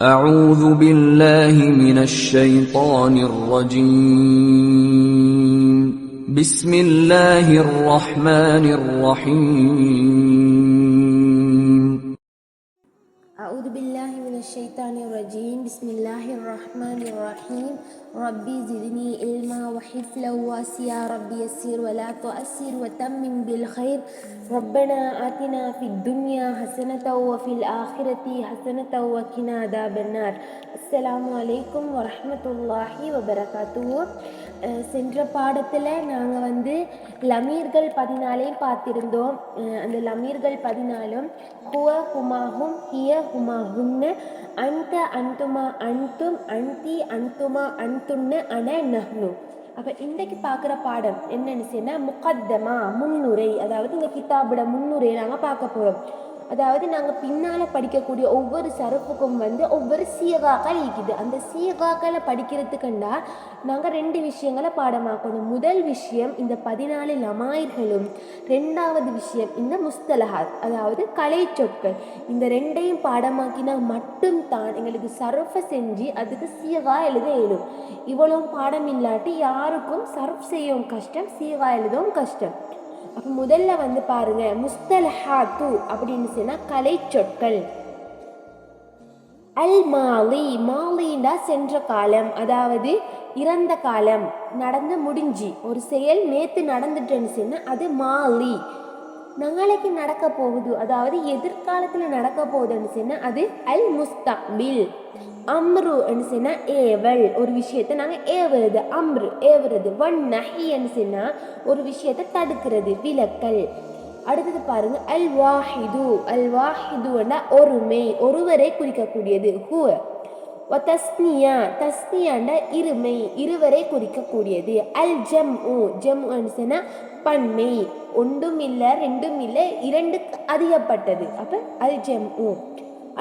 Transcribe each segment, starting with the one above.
أعوذ بالله من الشيطان الرجيم بسم الله الرحمن الرحيم أعوذ بالله من الشيطان الرجيم بسم الله الرحمن الرحيم ربي زدني علما وحفظا واسعا ربي يسر ولا تؤسر وتمم بالخير ربنا آتنا في الدنيا حسنة وفي الآخرة حسنة وقنا عذاب النار السلام عليكم ورحمة الله وبركاته. சென்ற பாடத்தில் நாங்கள் லமீர்கள் 14 பார்த்திருந்தோம். அந்த லமீர்கள் 14 ஹுவ ஹுமாஹும் ஹிய ஹுமாஹுன்னு அன்த அன்துமா அன்தும் அன்தி அன்துமா அன்துன்னு அன நஹ்னு. அப்போ இன்றைக்கு பார்க்குற பாடம் என்னன்னு சொன்னால் முகத்தமா முன்னுரை, அதாவது இந்த கிதாபோட முன்னுரை நாங்கள் பார்க்க போகிறோம். அதாவது நாங்கள் பின்னால் படிக்கக்கூடிய ஒவ்வொரு சரப்புக்கும் ஒவ்வொரு சீகாக்கள் இருக்குது. அந்த சீகாக்களை படிக்கிறதுக்குண்டா நாங்கள் 2 விஷயங்களை பாடமாக்கணும். முதல் விஷயம் இந்த 14 லமாயிர்களும், 2வது விஷயம் இந்த முஸ்தலஹாத், அதாவது கலை சொற்கள். இந்த 2ஐயும் பாடமாக்கினா மட்டும்தான் எங்களுக்கு சர்ஃபை செஞ்சு அதுக்கு சீகா எழுத இயலும். இவ்வளவு பாடம் இல்லாட்டி யாருக்கும் சர்ஃப் செய்யவும் கஷ்டம், சீகா எழுதவும் கஷ்டம். அப்போ முதல்ல பாருங்க, முஸ்தலஹாத்து அப்படின்னு சொன்னா கலை சொற்கள். அல் மாலி, மாலிண்டா சென்ற காலம், அதாவது இறந்த காலம், நடந்து முடிஞ்சு ஒரு செயல் நேத்து நடந்துட்டுன்னு சொன்னா அது மாலி. நாளைக்கு நடக்க போகுது, அதாவது எதிர்காலத்தில் நடக்க போகுதுன்னு சொன்னா அது அல் முஸ்தக்பில். அம்ரு சொன்னா ஏவல், ஒரு விஷயத்தை நாங்கள் ஏவுறது, அம்ரு ஏவுறது. வன் நஹி சொன்னா ஒரு விஷயத்தை தடுக்கிறது, விலக்கல். அடுத்தது பாருங்க, அல் வாஹிது, அல் வாஹிதுன்னா ஒருமை, ஒருவரை குறிக்கக்கூடியது. ஹுவ தஸ்னியா, தஸ்னியாண்டா இருமை, இருவரை குறிக்கக்கூடியது. அல் ஜம்உ, ஜம்உன்னு சொன்னா பன்மை, ஒன்றும் இல்லை ரெண்டும் இல்லை, 2க்கு அதிகப்பட்டது. அப்ப அல் ஜம்உ.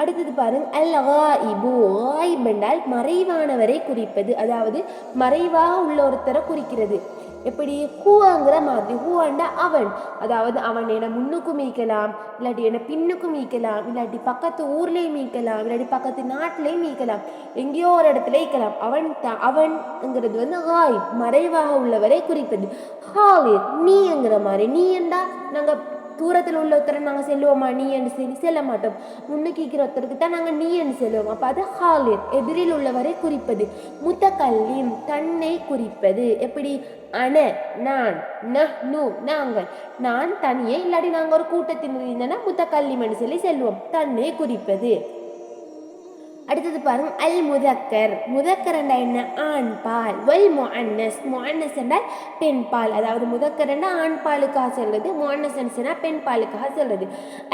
அடுத்தது பாருங்க, அல் காயிபு, காயிப் என்றால் மறைவானவரை குறிப்பது, அதாவது மறைவாக உள்ள ஒருத்தரை குறிக்கிறது. எப்படி? ஹூங்கிற மாதிரி, ஹூண்டா அவன், அதாவது அவன் என்னை முன்னுக்கும் மீக்கலாம், இல்லாட்டி என்னை பின்னுக்கும் மீக்கலாம், இல்லாட்டி பக்கத்து ஊர்லேயும் மீக்கலாம், இல்லாட்டி பக்கத்து நாட்டிலையும் மீக்கலாம், எங்கேயோ ஒரு இடத்துல ஈக்கலாம். அவன்ங்கிறது காயிப், மறைவாக உள்ளவரை குறிப்பது. ஹாலிர், நீங்கிற மாதிரி, நீ என்றா நாங்கள் தூரத்தில் உள்ள ஒருத்தரை நாங்கள் செல்லுவோமா நீ என்று சொல்லி செல்ல மாட்டோம், முன்னுக்கு இருக்கிற ஒருத்தருக்கு தான் நாங்கள் நீ என்று செல்வோம். அப்போ அது ஹாலிர், எதிரில் உள்ளவரை குறிப்பது. முத்தகல்லிம், தன்னை குறிப்பது. எப்படி? அன, நான், நஹ்னு நாங்கள், நான் தனியே, இல்லாட்டி நாங்கள் ஒரு கூட்டத்தின் இருந்தோன்னா முத்தகல்லிம் என்று சொல்லி செல்வோம், தன்னை குறிப்பது. அடுத்தது பாருங்க, அல் முதக்கர், முதக்கர் என்றால் என்ன? ஆண் பால். வல் முஅன்னஸ், முஅன்னஸ் என்றால் பெண் பால், அதாவது முதக்கர் என்றால் ஆண் பாலுக்காக சொல்றது, முஅன்னஸ் என்றால் பெண் பாலுக்காக சொல்றது.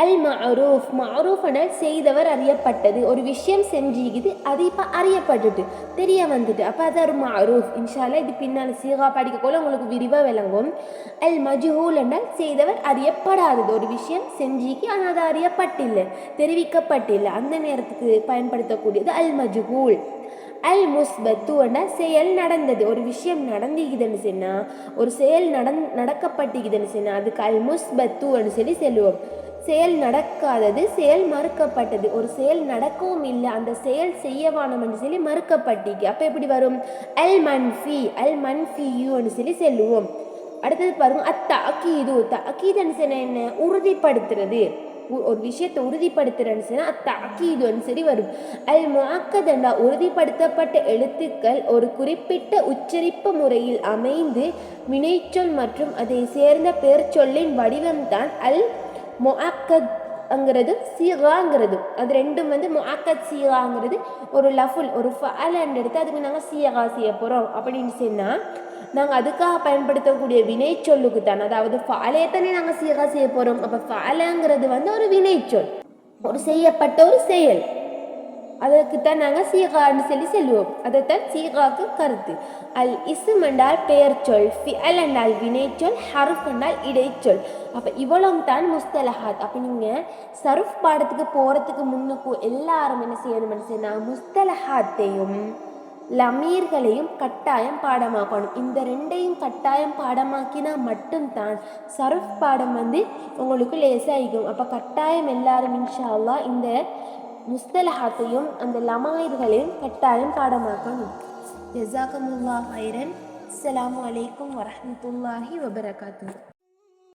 அல் மஅரூஃப், மஅரூஃப் என்றால் செய்தவர், அறியப்பட்டது, ஒரு விஷயம் செஞ்சுக்குது, அது இப்போ அறியப்பட்டுட்டு தெரிய வந்துட்டு, அப்போ அது ஒரு மஅரூஃப். இன்ஷால்லா இது பின்னால் சீகா படிக்கக்குள்ள உங்களுக்கு விரிவாக விளங்கும். அல் மஜ்ஹூல் என்றால் செய்தவர், அறியப்படாதது, ஒரு விஷயம் செஞ்சுக்கு ஆனால் அது அறியப்பட்டில்லை, தெரிவிக்கப்பட்டில்லை, அந்த நேரத்துக்கு பயன்படுத்த கூடியது அல் மஜ்ஹூல். அல் முஸ்பத்து செயல் நடந்தது, ஒரு விஷயம் நடந்துக்குதுன்னு சொன்னா, ஒரு செயல் நடக்கப்பட்டுக்குதுன்னு சொன்னா அதுக்கு அல் முஸ்பத்து சொல்லி சொல்லுவோம். செயல் நடக்காதது, செயல் மறுக்கப்பட்டது, ஒரு செயல் நடக்கவும் இல்லை, அந்த செயல் செய்யவானம் சொல்லி மறுக்கப்பட்டிக்கு, அப்ப எப்படி வரும்? அல் மன்ஃபி, அல் மன்ஃபியூன்னு சொல்லி சொல்லுவோம். அடுத்தது பாருங்க, அத்தஅகீது, தஅகீதுன்னு சொன்னா என்ன? உறுதிப்படுத்துறது, ஒரு விஷயத்தை உறுதிப்படுத்துறேன்னு சொன்னா அத்தஅகீதுன்னு சொல்லி வரும். அல் முஅக்கதண்டா உறுதிப்படுத்தப்பட்ட எழுத்துக்கள் ஒரு குறிப்பிட்ட உச்சரிப்பு முறையில் அமைந்து வினைச்சொல் மற்றும் அதை சேர்ந்த பெயர்ச்சொல்லின் வடிவம்தான் அல் முஅக்கத்ங்கிறது, சீகாங்கிறது. அது ரெண்டும் முஅக்கத் சீகாங்கிறது ஒரு லஃபுல், ஒரு ஃபஅலன்னு எடுத்து அதுக்கு நாங்கள் சீகா செய்ய போகிறோம் அப்படின்னு சொன்னால் நாங்கள் அதுக்காக பயன்படுத்தக்கூடிய வினைச்சொல்லுக்கு தான், அதாவது ஃபாலேத்தனே நாங்கள் சீகா செய்ய போகிறோம். அப்போ ஃபாலங்கிறது ஒரு வினைச்சொல், ஒரு செய்யப்பட்ட ஒரு செயல், அதற்குத்தான் நாங்கள் சீகான்னு சொல்லி சொல்லுவோம். அதைத்தான் சீகாக்கு கருத்து. அல் இஸ்ம் என்றால் பெயர் சொல், ஃபிஅல் என்றால் வினைச்சொல், ஹர்ஃப் என்றால் இடைச்சொல். அப்போ இவ்வளவு தான் முஸ்தலஹாத். அப்போ நீங்கள் சர்ஃப் பாடத்துக்கு போகிறதுக்கு முன்னுக்கு எல்லாரும் என்ன செய்யணும்னு சொன்னால் முஸ்தலஹாத்தையும் லமீர்களையும் கட்டாயம் பாடமாக்கணும். இந்த 2ஐயும் கட்டாயம் பாடமாக்கினா மட்டும்தான் சர்ஃப் பாடம் உங்களுக்கு லேசாகிக்கும். அப்போ கட்டாயம் எல்லாரும் இன்ஷா அல்லாஹ் இந்த முஸ்தலஹாத்தையும் அந்த லமாயிர்களையும் கட்டாயம் பாடமாக்கணும். ஜஸாக்கமுல்லாஹ் ஹைரன். அஸ்ஸலாமு அலைக்கும் வரஹ்மத்துல்லாஹி வபரகாத்துஹு.